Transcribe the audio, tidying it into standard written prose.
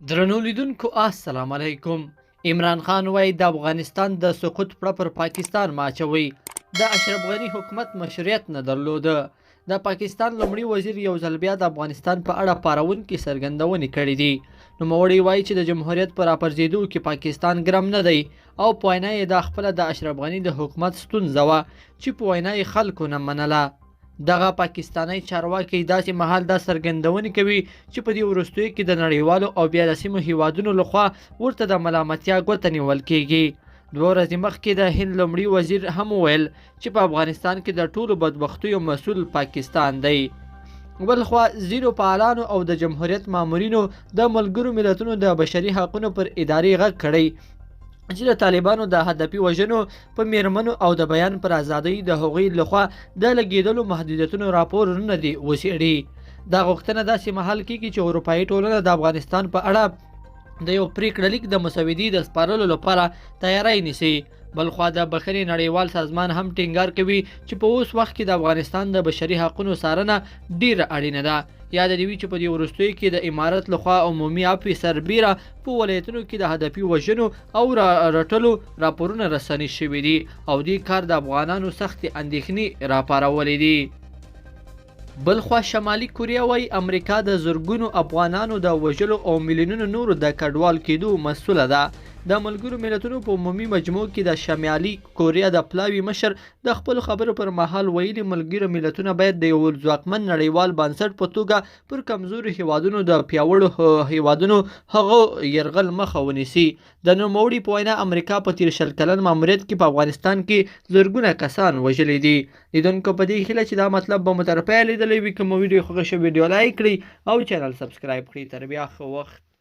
درنو لیدونکو السلام علیکم. عمران خان وایي د افغانستان د سقوط پړه پر پاکستان ماچوي. د اشرف غني حکومت مشروعیت نه درلوده. د پاکستان لومړي وزیر یو ځل بیا د افغانستان په اړه پارونکې څرګندونې کړې دي. نوموړی وایي چې د جمهوریت پر راپرځېدو کې پاکستان ګرم نه دی او په وینا یې دا خپله د اشرف غني د حکومت ستونزه وه چې په وینا یې خلکو نه منله. دغه پاکستانی چارواکي داسې مهال دا څرګندونې کوي چې په دې وروستیو کې د نړیوالو او بیا د سیمو هیوادونو لخوا ورته د ملامتیا ګوته نیول کیږي. 2 ورځې مخکې د هند لومړي وزیر هم وویل چې په افغانستان کې د ټولو بدبختیو مسؤل پاکستان دی. بلخوا ځینو فعالانو او د جمهوریت مامورینو د ملګرو ملتونو د بشري حقونو پر ادارې غږ کړی چې د طالبانو د هدفي وژنو په میرمنو او د بیان پر ازادۍ د هغوی لخوا د لګېدلو محدودیتونو راپورونه دي وڅېړي. دا غوښتنه داسې مهال کېږي چې اروپایي ټولنه د افغانستان په اړه د یو پریکړه لیک د مسودې د سپارلو لپاره تیاری نیسي. بلخوا د بخښنې نړیوال سازمان هم ټینګار کوي چې په اوس وخت کې د افغانستان د بشري حقونو څارنه ډیره اړینه ده. یاد دې وي چې په دې وروستیو کې د امارت لخوا عمومي عفوې سربیره په ولایتونو کې د هدفي وژنو او رټلو راپورونه رسنۍ شوي دي او دې کار د افغانانو سختې اندېښنې راپارولې دي. بلخوا شمالي کوریا وایي امریکا د زرګونو افغانانو د وژلو او میلیونونو نورو د کډوال کېدو مسؤله ده. د ملګرو ملتونو په عمومي مجموع کې د شمالي کوریا د پلاوي مشر د خپلو خبرو پر مهال ویلي ملګرو ملتونه باید د یو ځواکمن نړیوال بنسټ په توګه پر کمزورو هیوادونو د پیاوړو هیوادونو هغو یرغل مخه ونیسي. د نوموړي په وینا امریکا په تیر 20 کلن ماموریت کې په افغانستان کې زرګونه کسان وژلي دي. لیدونکو په دې هیله چې دا مطلب به مو تر پایه لیدلی وي. که مو ویډیو خوښه شوې ویډیو لایک کړئ او چینل سبسکرایب کړئ. تر بیا ښه وخت.